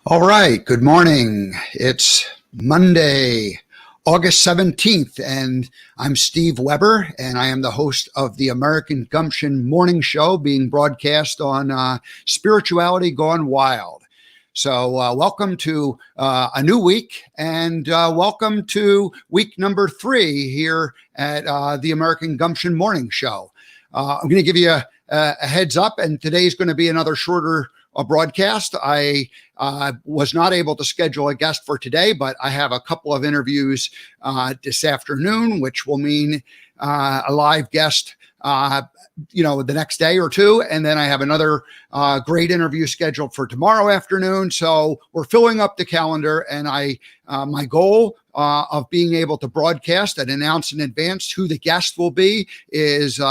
All right, good morning. It's Monday, August 17th, and I'm Steve Weber, and I am the host of the American Gumption Morning Show being broadcast on Spirituality Gone Wild. So welcome to a new week, and welcome to week number 3 here at the American Gumption Morning Show. I'm going to give you a heads up, and today's going to be another shorter broadcast. I was not able to schedule a guest for today, but I have a couple of interviews this afternoon, which will mean a live guest, the next day or two. And then I have another great interview scheduled for tomorrow afternoon. So we're filling up the calendar, and my goal of being able to broadcast and announce in advance who the guest will be is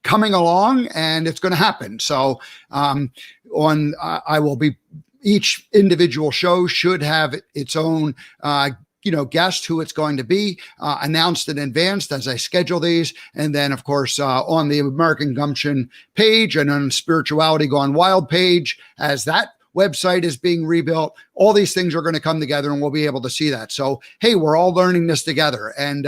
coming along, and it's going to happen. So I will be, each individual show should have its own guest who it's going to be announced in advance as I schedule these. And then of course on the American Gumption page and on Spirituality Gone Wild page, as that website is being rebuilt, all these things are going to come together, and we'll be able to see that. So hey, we're all learning this together. And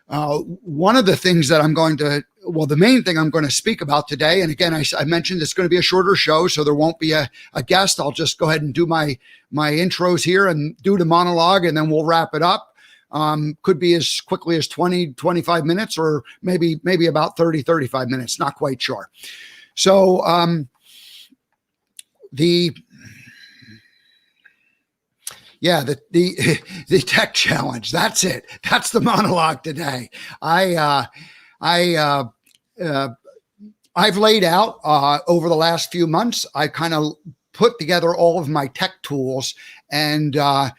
one of the things that the main thing I'm going to speak about today, and again, I mentioned it's going to be a shorter show, so there won't be a guest. I'll just go ahead and do my intros here and do the monologue, and then we'll wrap it up. Could be as quickly as 20, 25 minutes, or maybe about 30, 35 minutes, not quite sure. So the tech challenge. That's it. That's the monologue today. I've laid out over the last few months. I kind of put together all of my tech tools, and that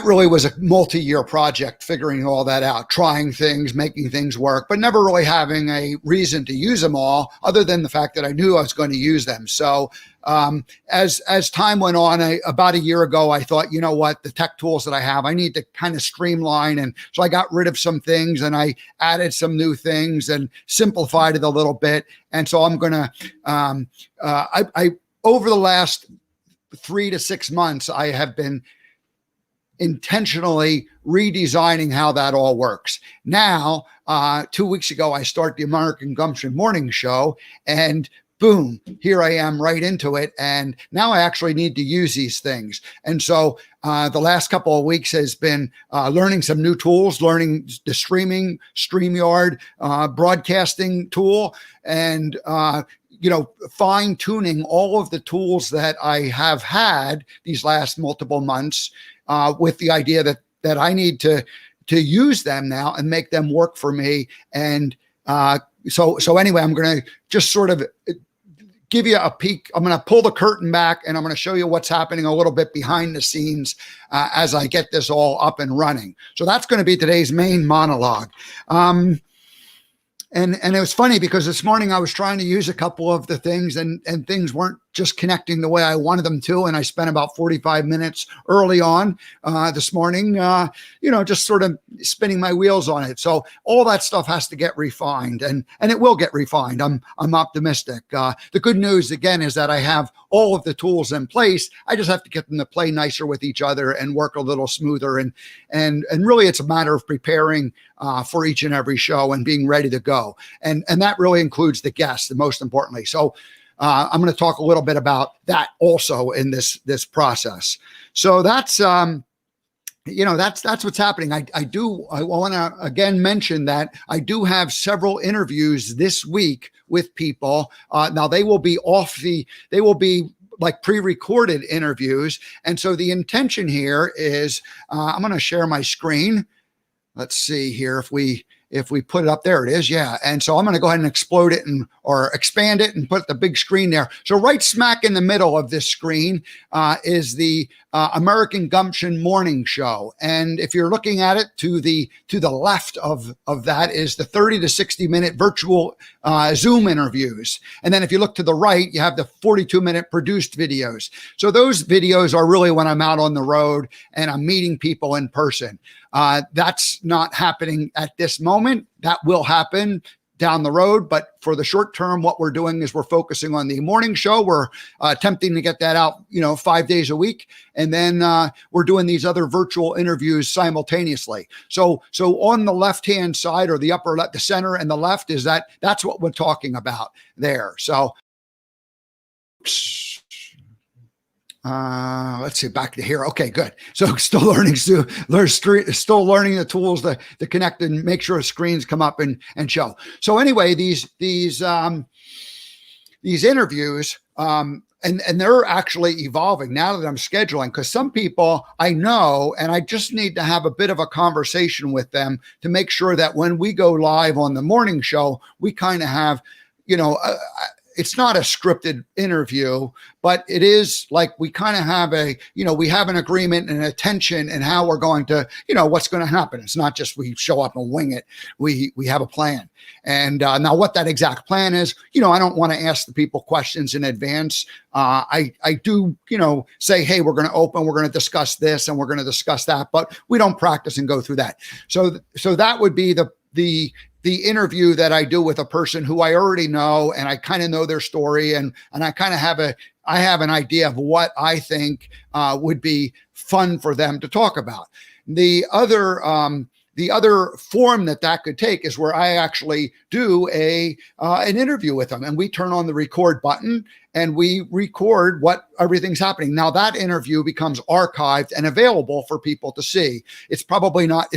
really was a multi-year project, figuring all that out, trying things, making things work, but never really having a reason to use them all, other than the fact that I knew I was going to use them. So as time went on, about a year ago, I thought, you know what, the tech tools that I have, I need to kind of streamline. And so I got rid of some things, and I added some new things and simplified it a little bit. And so I'm going to, over the last 3 to 6 months, I have been intentionally redesigning how that all works. Now, 2 weeks ago, I start the American Gumption Morning Show, and boom, here I am right into it. And now I actually need to use these things. And so the last couple of weeks has been learning some new tools, learning the StreamYard broadcasting tool, and fine tuning all of the tools that I have had these last multiple months, with the idea that I need to use them now and make them work for me. And so anyway, I'm going to just sort of give you a peek. I'm going to pull the curtain back, and I'm going to show you what's happening a little bit behind the scenes as I get this all up and running. So that's going to be today's main monologue. And it was funny because this morning I was trying to use a couple of the things, and things weren't just connecting the way I wanted them to. And I spent about 45 minutes early on this morning, just sort of spinning my wheels on it. So all that stuff has to get refined, and it will get refined. I'm optimistic. The good news, again, is that I have all of the tools in place. I just have to get them to play nicer with each other and work a little smoother. And really, it's a matter of preparing for each and every show and being ready to go. And that really includes the guests, and most importantly. So I'm going to talk a little bit about that also in this process. So that's what's happening. I want to again mention that I do have several interviews this week with people. Now they will be like pre-recorded interviews. And so the intention here is, I'm going to share my screen. Let's see here if we put it up. There it is. Yeah. And so I'm going to go ahead and explode it or expand it and put the big screen there. So right smack in the middle of this screen is the American Gumption Morning Show. And if you're looking at it, to the left of that is the 30 to 60 minute virtual Zoom interviews. And then if you look to the right, you have the 42-minute produced videos. So those videos are really when I'm out on the road and I'm meeting people in person. That's not happening at this moment. That will happen down the road. But for the short term, what we're doing is we're focusing on the morning show. We're attempting to get that out, 5 days a week. And then we're doing these other virtual interviews simultaneously. So on the left-hand side, or the upper left, the center and the left, that's what we're talking about there. So let's see, back to here. Okay, good. So still learning the tools to connect and make sure screens come up and show. So anyway, these interviews, and they're actually evolving now that I'm scheduling, because some people I know, and I just need to have a bit of a conversation with them to make sure that when we go live on the morning show, we kind of have, it's not a scripted interview, but it is like we kind of have we have an agreement and a tension and how we're going to, what's going to happen. It's not just we show up and wing it. We have a plan. And now what that exact plan is, I don't want to ask the people questions in advance. I do, say, hey, we're going to discuss this and we're going to discuss that, but we don't practice and go through that. So that would be the interview that I do with a person who I already know, and I kind of know their story, and I kind of have an idea of what I think would be fun for them to talk about. The other form that could take is where I actually do an interview with them, and we turn on the record button and we record what everything's happening. Now that interview becomes archived and available for people to see. It's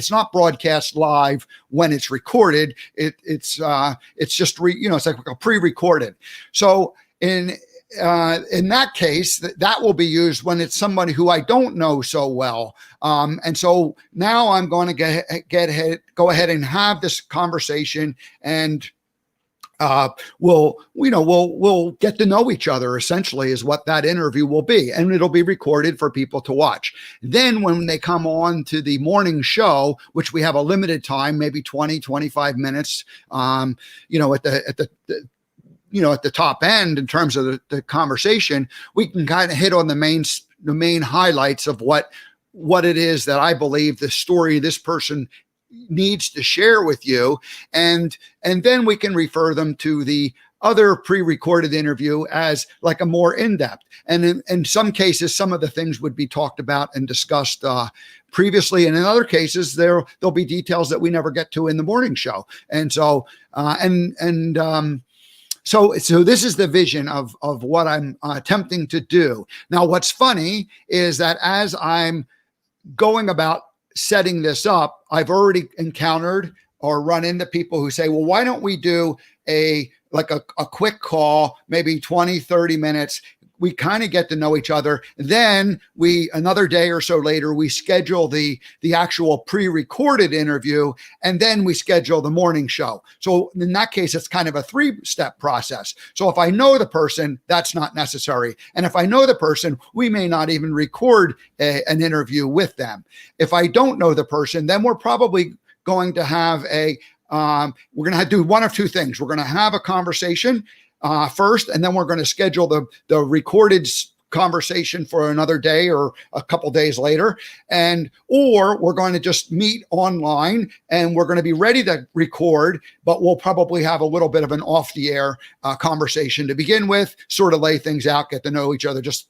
not broadcast live when it's recorded. It's just it's like a pre-recorded. So in that case, that will be used when it's somebody who I don't know so well. And so now I'm going to go ahead and have this conversation, and we'll get to know each other, essentially, is what that interview will be. And it'll be recorded for people to watch. Then when they come on to the morning show, which we have a limited time, maybe 20, 25 minutes, at the top end in terms of the conversation, we can kind of hit on the main highlights of what it is that I believe the story this person needs to share with you. And then we can refer them to the other pre-recorded interview as like a more in-depth. And in some cases, some of the things would be talked about and discussed previously. And in other cases, there'll be details that we never get to in the morning show. And so, So this is the vision of what I'm attempting to do. Now, what's funny is that as I'm going about setting this up, I've already encountered or run into people who say, well, why don't we do a quick call, maybe 20, 30 minutes. We kind of get to know each other. Then another day or so later, we schedule the actual pre-recorded interview, and then we schedule the morning show. So in that case, it's kind of a 3-step process. So if I know the person, that's not necessary. And if I know the person, we may not even record an interview with them. If I don't know the person, then we're probably going to have we're going to do one of two things. We're going to have a conversation first, and then we're going to schedule the recorded conversation for another day or a couple days later, or we're going to just meet online and we're going to be ready to record, but we'll probably have a little bit of an off the air conversation to begin with, sort of lay things out, get to know each other just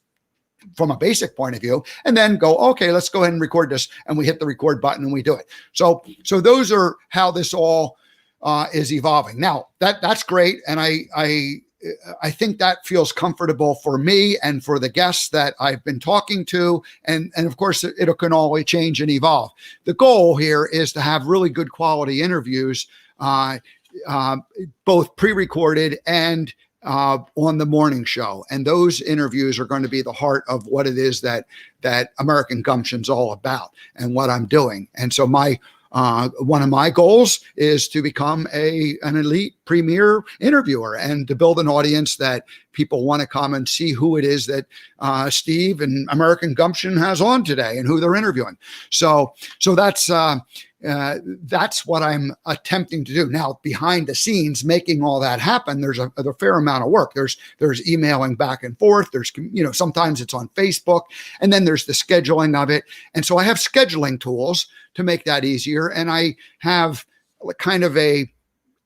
from a basic point of view, and then go, okay, let's go ahead and record this, and we hit the record button and we do it. So those are how this all is evolving. Now that's great. And I think that feels comfortable for me and for the guests that I've been talking to. And of course it can always change and evolve. The goal here is to have really good quality interviews, both pre-recorded and on the morning show. And those interviews are going to be the heart of what it is that American Gumption's all about and what I'm doing. And so one of my goals is to become an elite premier interviewer and to build an audience that people want to come and see who it is that Steve and American Gumption has on today and who they're interviewing. So that's what I'm attempting to do. Now, behind the scenes, making all that happen, there's a fair amount of work. There's emailing back and forth. There's, sometimes it's on Facebook, and then there's the scheduling of it. And so I have scheduling tools to make that easier. And I have kind of a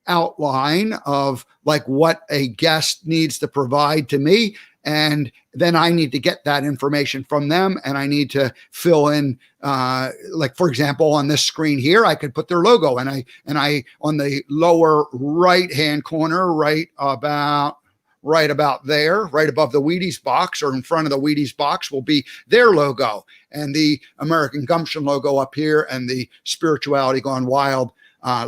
outline of like what a guest needs to provide to me. And then I need to get that information from them, and I need to fill in, like for example, on this screen here, I could put their logo, and I on the lower right hand corner, right about there, right above the Wheaties box, or in front of the Wheaties box, will be their logo, and the American Gumption logo up here, and the Spirituality Gone Wild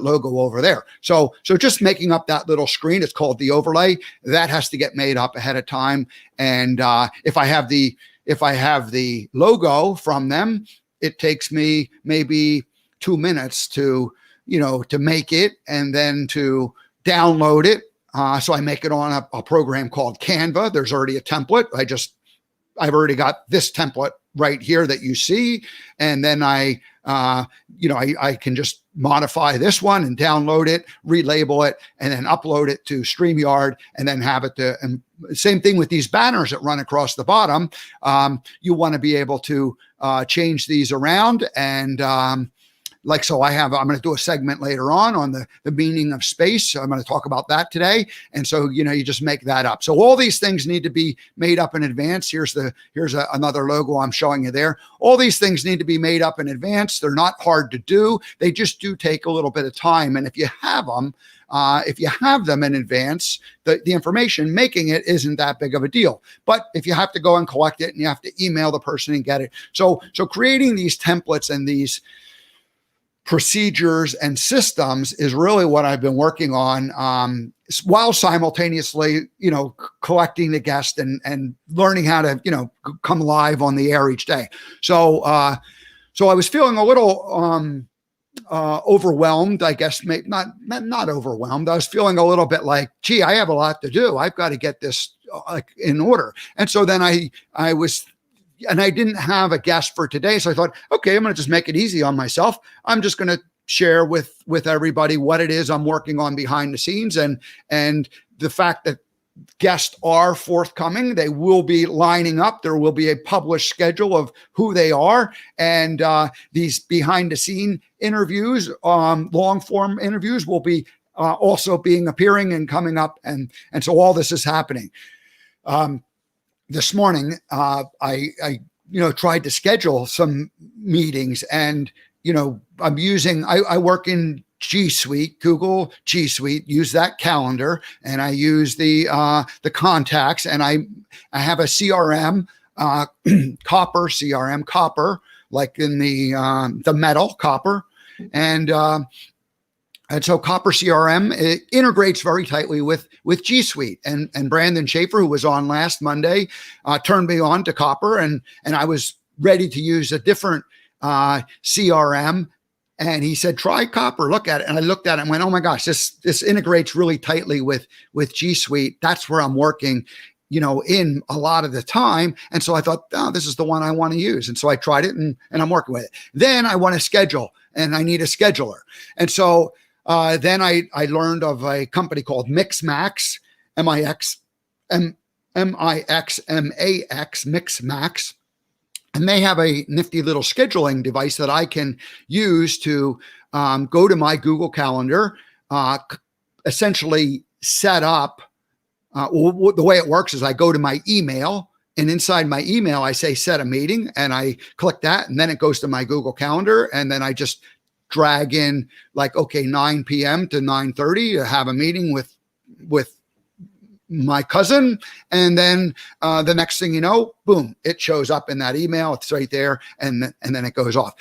logo over there. So just making up that little screen, it's called the overlay. That has to get made up ahead of time. And if I have the logo from them, it takes me maybe 2 minutes to make it, and then to download it. So I make it on a program called Canva. There's already a template. I've already got this template right here that you see. And then I can just modify this one and download it, relabel it, and then upload it to StreamYard, and then have it to, and same thing with these banners that run across the bottom. You want to be able to change these around, and so I'm going to do a segment later on the meaning of space. So I'm going to talk about that today. And so, you just make that up. So all these things need to be made up in advance. Here's another logo I'm showing you there. All these things need to be made up in advance. They're not hard to do. They just do take a little bit of time. And if you have them in advance, the information making it isn't that big of a deal. But if you have to go and collect it, and you have to email the person and get it. So creating these templates and these procedures and systems is really what I've been working on, while simultaneously, collecting the guest and learning how to, come live on the air each day. So I was feeling a little overwhelmed, I guess, maybe not overwhelmed. I was feeling a little bit like, gee, I have a lot to do. I've got to get this in order. And so then I didn't have a guest for today. So I thought, okay, I'm going to just make it easy on myself. I'm just going to share with everybody what it is I'm working on behind the scenes, and the fact that guests are forthcoming. They will be lining up. There will be a published schedule of who they are. And these behind the scene interviews, long form interviews, will be also appearing and coming up. And so all this is happening. This morning, I tried to schedule some meetings, and, I work in G Suite, Google G Suite, use that calendar, and I use the contacts, and I have a CRM, copper CRM, copper, like in the metal copper. And so Copper CRM, it integrates very tightly with G Suite, and Brandon Schaefer, who was on last Monday, turned me on to Copper, and I was ready to use a different CRM, and he said, try Copper, look at it. And I looked at it and went, oh my gosh, this integrates really tightly with G Suite. That's where I'm working, in a lot of the time. And so I thought, oh, this is the one I want to use. And so I tried it, and I'm working with it. Then I want to schedule, and I need a scheduler. And so then I learned of a company called Mixmax, Mixmax, and they have a nifty little scheduling device that I can use to go to my Google Calendar, essentially set up. The way it works is I go to my email, and inside my email, I say set a meeting, and I click that, and then it goes to my Google Calendar, and then I just drag in 9 p.m. to 9:30 to have a meeting with my cousin. And then the next thing you know, boom, it shows up in that email. It's right there. And then it goes off.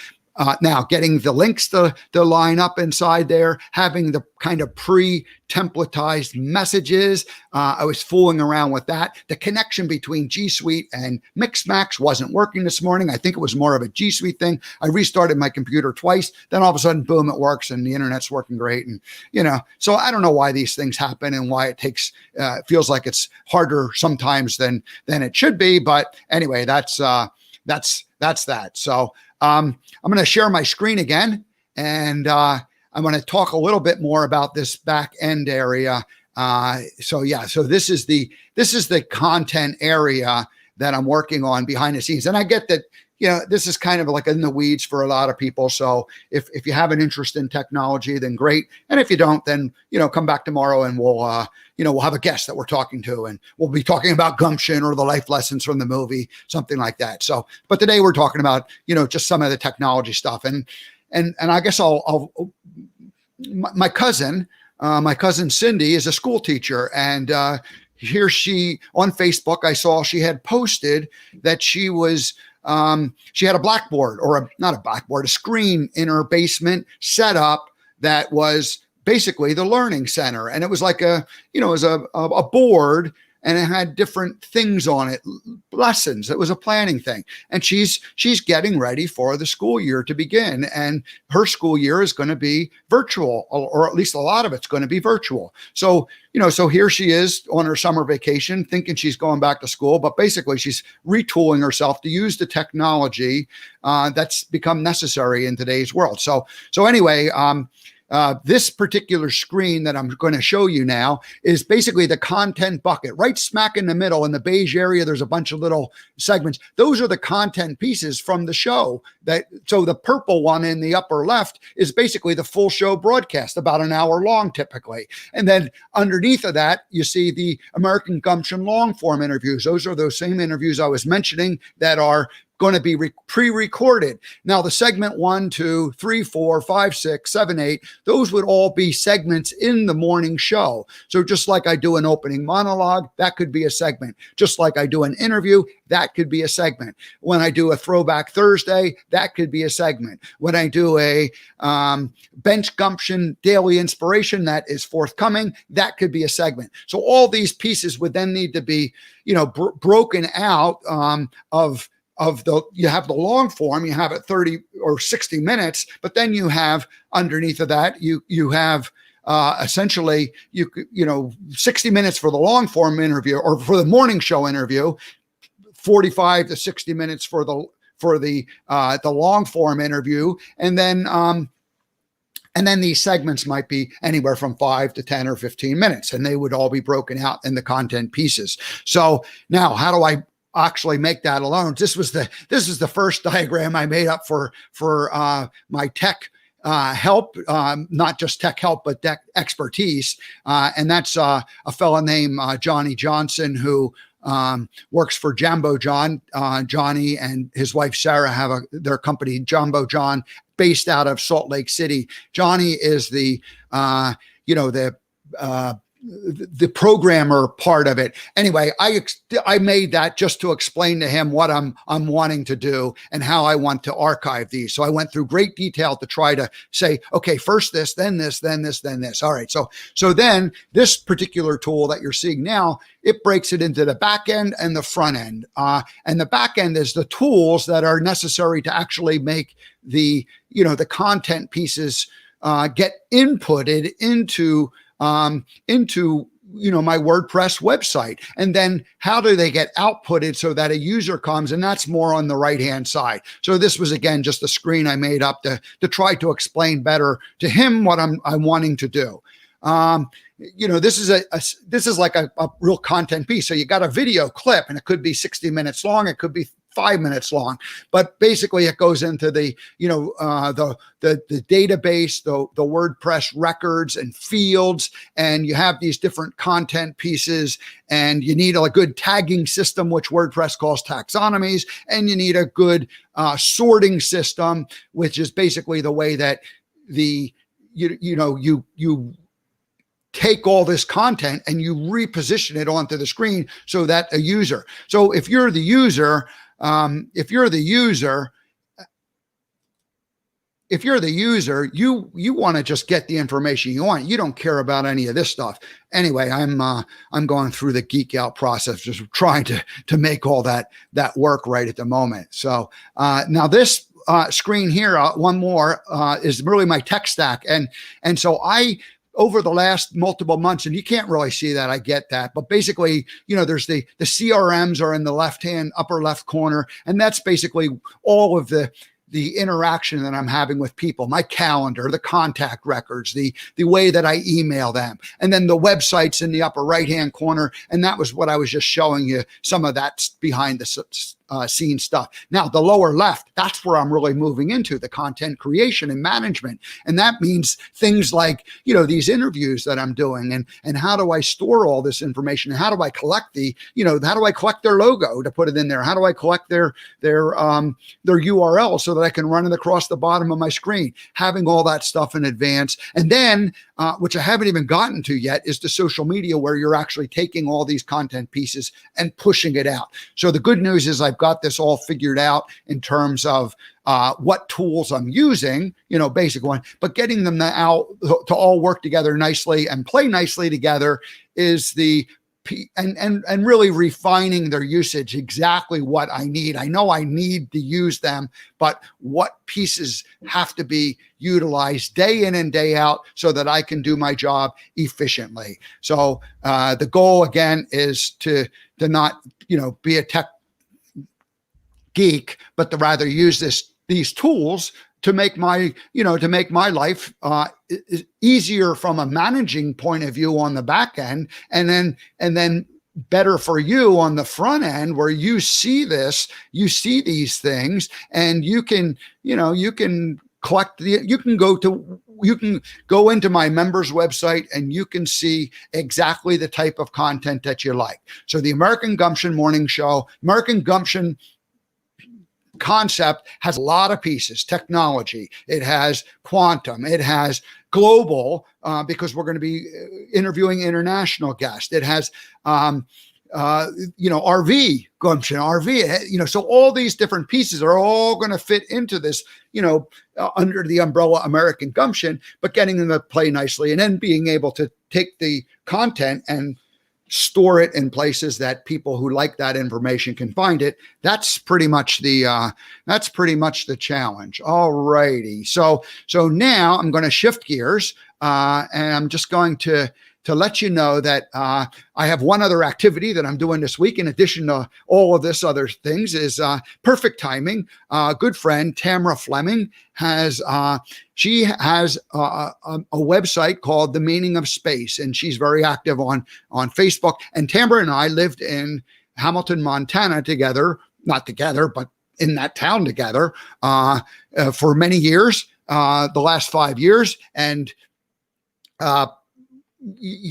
Now, getting the links to line up inside there, having the kind of pre-templatized messages, I was fooling around with that. The connection between G Suite and Mixmax wasn't working this morning. I think it was more of a G Suite thing. I restarted my computer twice. Then all of a sudden, boom, it works, and the internet's working great. And, so I don't know why these things happen and why it takes, feels like it's harder sometimes than it should be. But anyway, that's that. So I'm going to share my screen again, and I'm going to talk a little bit more about this back end area. So this is the content area that I'm working on behind the scenes. And I get that this is kind of like in the weeds for a lot of people. So if you have an interest in technology, then great. And if you don't, then, come back tomorrow and we'll have a guest that we're talking to, and we'll be talking about Gumption or the life lessons from the movie, something like that. So, but today we're talking about, just some of the technology stuff. And I guess my cousin Cindy is a school teacher, and here she on Facebook, I saw she had posted that she had a blackboard, or not a blackboard, a screen in her basement set up that was basically the learning center. And it was like it was a board, and it had different things on it, lessons. It was a planning thing. And she's getting ready for the school year to begin. And her school year is going to be virtual, or at least a lot of it's going to be virtual. So, so here she is on her summer vacation thinking she's going back to school, but basically she's retooling herself to use the technology that's become necessary in today's world. So anyway, this particular screen that I'm going to show you now is basically the content bucket. Right smack in the middle in the beige area, there's a bunch of little segments. Those are the content pieces from the show. So the purple one in the upper left is basically the full show broadcast, about an hour long typically. And then underneath of that, you see the American Gumption long form interviews. Those are those same interviews I was mentioning that are going to be pre-recorded. Now, the segment 1, 2, 3, 4, 5, 6, 7, 8, those would all be segments in the morning show. So just like I do an opening monologue, that could be a segment. Just like I do an interview, that could be a segment. When I do a Throwback Thursday, that could be a segment. When I do a Bench Gumption Daily Inspiration that is forthcoming, that could be a segment. So all these pieces would then need to be, broken out you have the long form, you have it 30 or 60 minutes, but then you have underneath of that, you have essentially 60 minutes for the long form interview, or for the morning show interview, 45 to 60 minutes for the long form interview, and then these segments might be anywhere from 5 to 10 or 15 minutes, and they would all be broken out in the content pieces. So now, how do I actually make that alone? This is the first diagram I made up for my tech help, not just tech help, but tech expertise. And that's a fellow named Johnny Johnson, who works for Jambo John. Johnny and his wife Sarah have their company Jambo John, based out of Salt Lake City. Johnny is the programmer part of it. Anyway, I made that just to explain to him what I'm wanting to do and how I want to archive these. So I went through great detail to try to say, okay, first this, then this, then this, then this. All right. So then this particular tool that you're seeing now, it breaks it into the back end and the front end. And the back end is the tools that are necessary to actually make the content pieces get inputted into my WordPress website. And then how do they get outputted so that a user comes? And that's more on the right hand side. So this was, again, just a screen I made up to try to explain better to him what I'm wanting to do. This is like a real content piece. So you got a video clip, and it could be 60 minutes long, it could be 5 minutes long, but basically it goes into the database, the WordPress records and fields, and you have these different content pieces, and you need a good tagging system, which WordPress calls taxonomies, and you need a good sorting system, which is basically the way that you take all this content and you reposition it onto the screen so that a user. So if you're the user, you want to just get the information you want. You don't care about any of this stuff. Anyway, I'm going through the geek out process, just trying to make all that work right at the moment. So now this screen here, one more, is really my tech stack, and so over the last multiple months, and you can't really see that, I get that, but basically, there's the CRMs are in the upper left corner, and that's basically all of the interaction that I'm having with people, my calendar, the contact records, the way that I email them, and then the websites in the upper right-hand corner. And that was what I was just showing you, some of that's behind the seen stuff. Now, the lower left, that's where I'm really moving into the content creation and management. And that means things like, these interviews that I'm doing, and how do I store all this information? And how do I collect how do I collect their logo to put it in there? How do I collect their URL so that I can run it across the bottom of my screen? Having all that stuff in advance. And then, which I haven't even gotten to yet, is the social media, where you're actually taking all these content pieces and pushing it out. So the good news is I've got this all figured out in terms of what tools I'm using, basic one, but getting them out to all work together nicely and play nicely together is and really refining their usage, exactly what I need. I know I need to use them, but what pieces have to be utilized day in and day out so that I can do my job efficiently. So the goal, again, is to not, be a tech geek, but to rather use these tools to make my life easier from a managing point of view on the back end, and then better for you on the front end, where you see these things, and you can collect you can go into my members website, and you can see exactly the type of content that you like. So the American Gumption Morning Show, American Gumption concept has a lot of pieces. Technology, it has quantum, it has global, because we're going to be interviewing international guests. It has RV, Gumption, RV, so all these different pieces are all going to fit into this, under the umbrella American Gumption, but getting them to play nicely, and then being able to take the content and store it in places that people who like that information can find it. That's pretty much the challenge. All righty. So now I'm going to shift gears, and I'm just going to let you know that I have one other activity that I'm doing this week, in addition to all of this other things, is perfect timing. Good friend Tamara Fleming has a website called The Meaning of Space, and she's very active on Facebook. And Tamara and I lived in Hamilton, Montana not together, but in that town together for many years, the last 5 years. And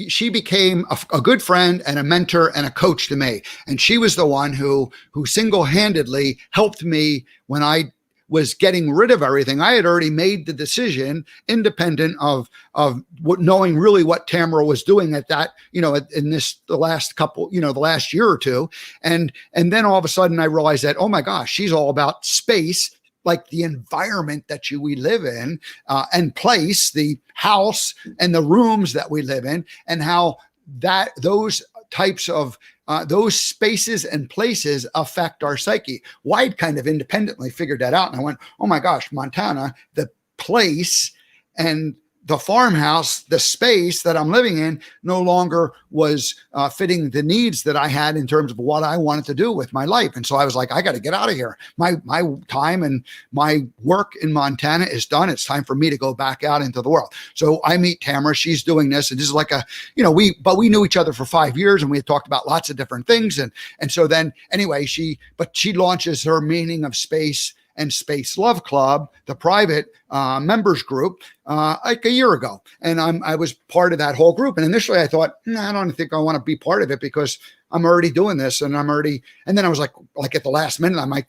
she became a good friend and a mentor and a coach to me. And she was the one who single-handedly helped me when I was getting rid of everything. I had already made the decision, independent of knowing really what Tamara was doing at that, in the last year or two. And then all of a sudden I realized that, oh my gosh, she's all about space, like the environment that we live in, and place, the house and the rooms that we live in, and how those types of those spaces and places affect our psyche. Well, I'd kind of independently figured that out, and I went, oh my gosh, Montana, the place and the farmhouse, the space that I'm living in, no longer was fitting the needs that I had in terms of what I wanted to do with my life. And so I was like, I got to get out of here. My time and my work in Montana is done. It's time for me to go back out into the world. So I meet Tamara. She's doing this. And this is like we knew each other for 5 years, and we had talked about lots of different things. And so then anyway, she launches her Meaning of Space and Space Love Club, the private members group, like a year ago. And I was part of that whole group. And initially I thought, I don't think I want to be part of it, because I'm already doing this, and and then I was like at the last minute, I'm like,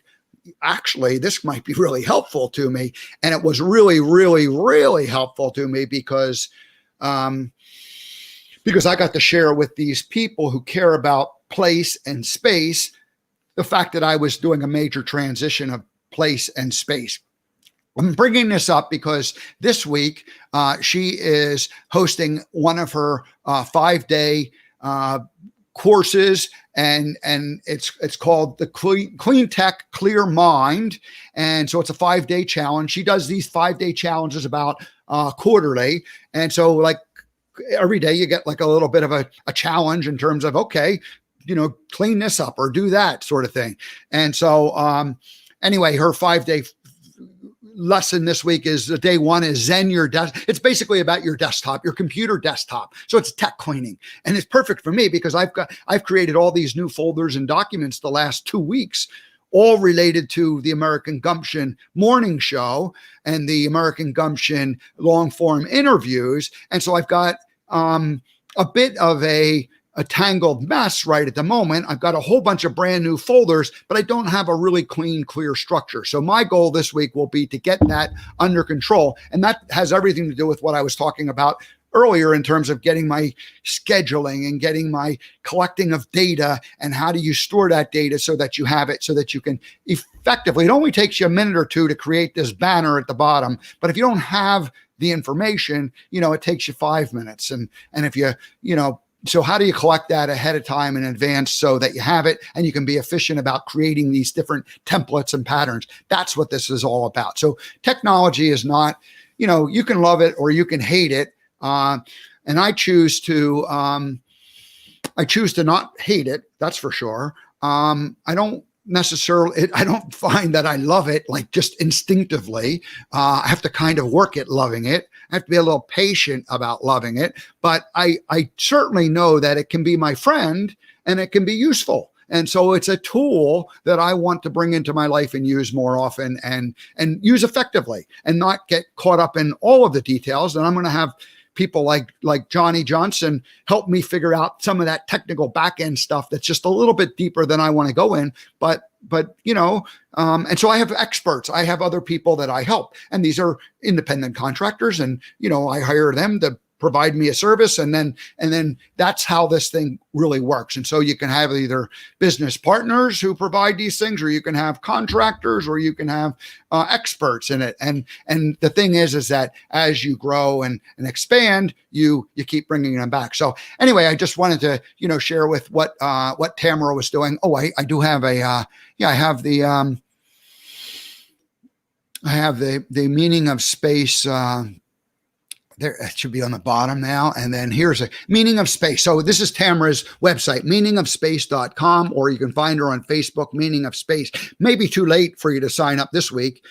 actually, this might be really helpful to me. And it was really, really, really helpful to me, because I got to share with these people who care about place and space the fact that I was doing a major transition of place and space. I'm bringing this up because this week she is hosting one of her 5-day courses, and it's called the Clean Tech Clear Mind. And so it's a 5-day challenge. She does these 5-day challenges about quarterly. And so like every day you get like a little bit of a challenge in terms of, okay, clean this up or do that sort of thing. And so anyway, her 5-day lesson this week is day one is Zen your desk. It's basically about your desktop, your computer desktop. So it's tech cleaning, and it's perfect for me because I've created all these new folders and documents the last 2 weeks, all related to the American Gumption morning show and the American Gumption long form interviews. And so I've got a bit of a tangled mess right at the moment. I've got a whole bunch of brand new folders, but I don't have a really clean, clear structure. So my goal this week will be to get that under control. And that has everything to do with what I was talking about earlier in terms of getting my scheduling and getting my collecting of data, and how do you store that data so that you have it, so that you can effectively, it only takes you a minute or two to create this banner at the bottom. But if you don't have the information, it takes you 5 minutes. And if so how do you collect that ahead of time in advance so that you have it and you can be efficient about creating these different templates and patterns? That's what this is all about. So technology is not, you can love it or you can hate it. And I choose to not hate it. That's for sure. I don't find that I love it like just instinctively. I have to kind of work at loving it. I have to be a little patient about loving it, but I certainly know that it can be my friend and it can be useful. And so it's a tool that I want to bring into my life and use more often and use effectively, and not get caught up in all of the details. And I'm going to have people like Johnny Johnson help me figure out some of that technical back end stuff that's just a little bit deeper than I want to go in. But and so I have experts. I have other people that I help, and these are independent contractors, and I hire them to provide me a service, and then that's how this thing really works. And so you can have either business partners who provide these things, or you can have contractors, or you can have experts in it. And the thing is that as you grow and expand, you keep bringing them back. So anyway, I just wanted to share with what Tamara was doing. Oh, I do have I have the meaning of space. There, it should be on the bottom now. And then here's a meaning of space. So this is Tamara's website, meaningofspace.com, or you can find her on Facebook, Meaning of Space. Maybe too late for you to sign up this week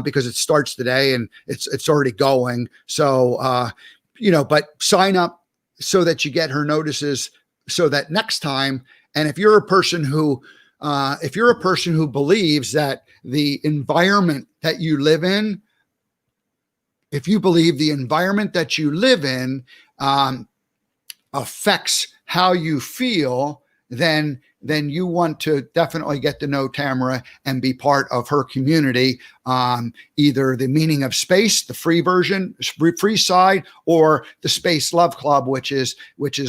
because it starts today and it's already going. So, but sign up so that you get her notices, so that next time, and if you're a person who believes that the environment that you live in, if you believe the environment that you live in affects how you feel, then you want to definitely get to know Tamara and be part of her community, either the Meaning of Space, the free version, free side, or the Space Love Club, which is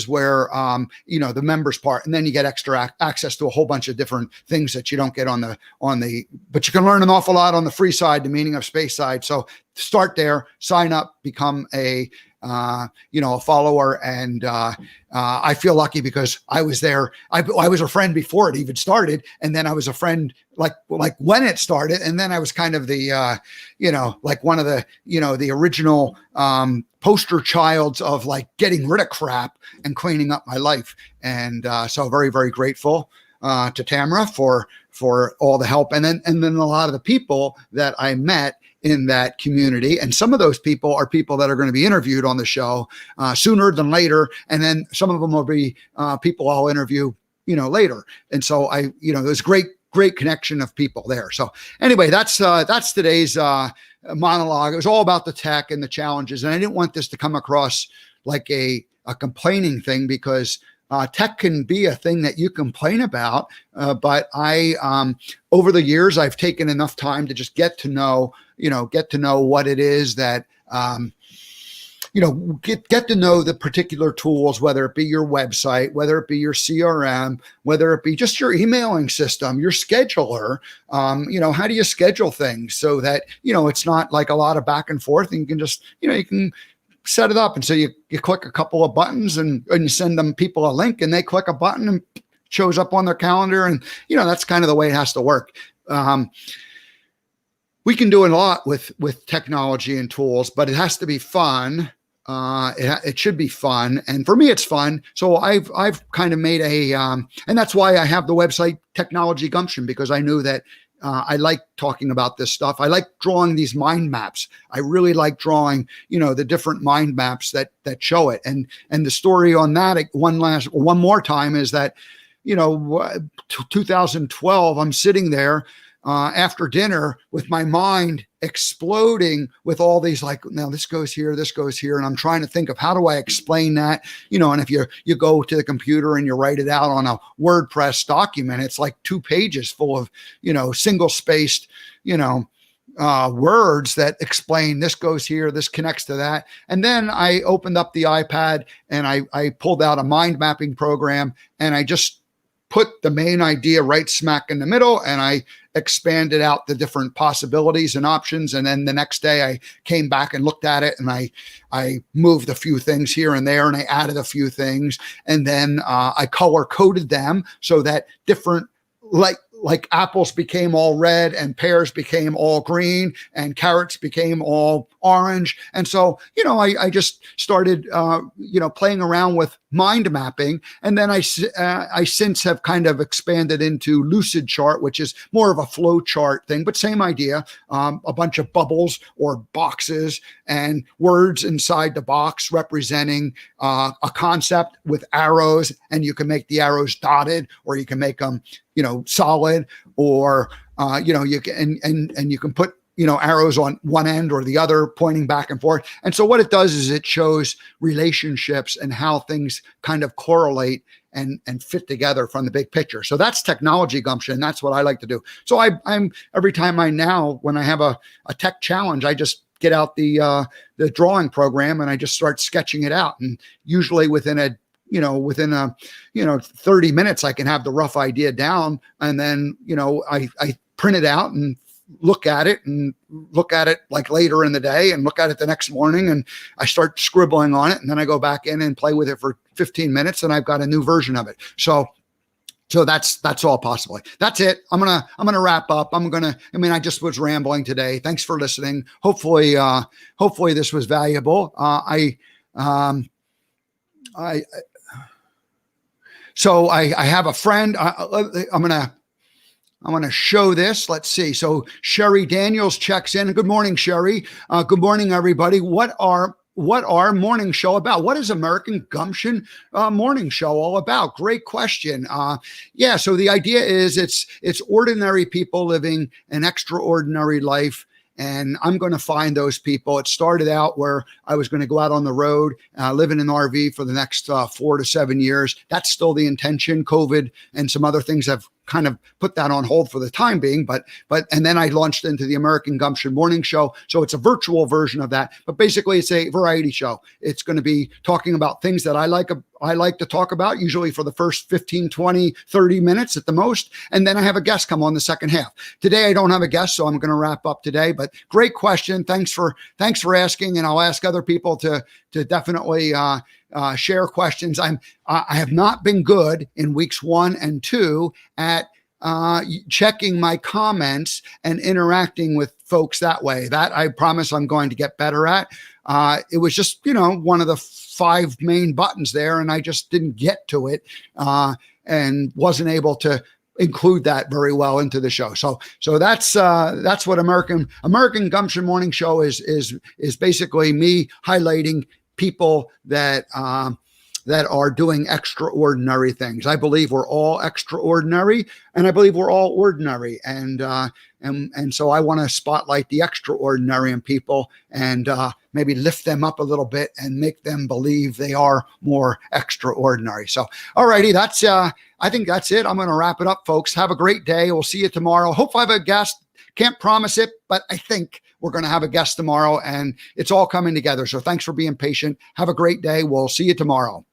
where the members part, and then you get extra access to a whole bunch of different things that you don't get on the but you can learn an awful lot on the free side, the Meaning of Space side. So start there, sign up, become a follower. And I feel lucky because I was there. I was a friend before it even started. And then I was a friend like when it started. And then I was kind of the, like one of the, the original poster childs of like getting rid of crap and cleaning up my life. And so very, very grateful to Tamara for all the help. And then a lot of the people that I met in that community. And some of those people are people that are going to be interviewed on the show sooner than later. And then some of them will be people I'll interview, later. And so there's great connection of people there. So anyway, that's today's monologue. It was all about the tech and the challenges. And I didn't want this to come across like a complaining thing, because tech can be a thing that you complain about. But I, over the years, I've taken enough time to just get to know what it is that, get to know the particular tools, whether it be your website, whether it be your CRM, whether it be just your emailing system, your scheduler. How do you schedule things so that, it's not like a lot of back and forth, and you can just, you can set it up. And so you click a couple of buttons and you send them people a link, and they click a button and it shows up on their calendar. And, that's kind of the way it has to work. We can do a lot with technology and tools, but it has to be fun. It should be fun. And for me, it's fun. So I've kind of made and that's why I have the website Technology Gumption, because I knew that I like talking about this stuff. I like drawing these mind maps. I really like drawing, the different mind maps that show it. And the story on that one more time is that 2012, I'm sitting there after dinner with my mind exploding with all these, like, now this goes here, and I'm trying to think of how do I explain that, and if you go to the computer and you write it out on a WordPress document, it's like 2 pages full of single spaced words that explain this goes here, this connects to that. And then I opened up the iPad and I pulled out a mind mapping program, and I just put the main idea right smack in the middle, and I expanded out the different possibilities and options. And then the next day I came back and looked at it, and I moved a few things here and there, and I added a few things. And then I color coded them so that different, like apples became all red and pears became all green and carrots became all orange. And so, I just started, playing around with mind mapping. And then I since have kind of expanded into lucid chart, which is more of a flow chart thing, but same idea, a bunch of bubbles or boxes and words inside the box representing a concept with arrows. And you can make the arrows dotted, or you can make them, solid, or, you can, and you can put, arrows on one end or the other pointing back and forth. And so what it does is it shows relationships and how things kind of correlate and fit together from the big picture. So that's technology gumption. That's what I like to do. So I'm every time when I have a tech challenge, I just get out the drawing program and I just start sketching it out. And usually within 30 minutes, I can have the rough idea down. And then, I print it out and look at it like later in the day, and look at it the next morning, and I start scribbling on it. And then I go back in and play with it for 15 minutes, and I've got a new version of it. So that's all possible. That's it. I'm gonna wrap up. I just was rambling today. Thanks for listening. Hopefully this was valuable. So I have a friend. I'm going to show this. Let's see. So Sherry Daniels checks in. Good morning, Sherry. Good morning, everybody. What are morning show about? What is American Gumption morning show all about? Great question. So the idea is it's ordinary people living an extraordinary life. And I'm going to find those people. It started out where I was going to go out on the road, live in an RV for the next 4 to 7 years. That's still the intention. COVID and some other things have kind of put that on hold for the time being, and then I launched into the American Gumption morning show. So it's a virtual version of that, but basically it's a variety show. It's going to be talking about things that I like to talk about, usually for the first 15, 20, 30 minutes at the most. And then I have a guest come on the second half. Today, I don't have a guest, so I'm going to wrap up today, but great question. Thanks for asking. And I'll ask other people to definitely, share questions. I have not been good in weeks 1 and 2 at checking my comments and interacting with folks that way. That I promise I'm going to get better at. It was just, one of the 5 main buttons there, and I just didn't get to it and wasn't able to include that very well into the show. So that's what American Gumption Morning Show is basically me highlighting people that are doing extraordinary things. I believe we're all extraordinary, and I believe we're all ordinary. And so I want to spotlight the extraordinary in people and maybe lift them up a little bit and make them believe they are more extraordinary. So, alrighty, I think that's it. I'm going to wrap it up, folks. Have a great day. We'll see you tomorrow. Hope I have a guest. Can't promise it, but I think we're going to have a guest tomorrow, and it's all coming together. So thanks for being patient. Have a great day. We'll see you tomorrow.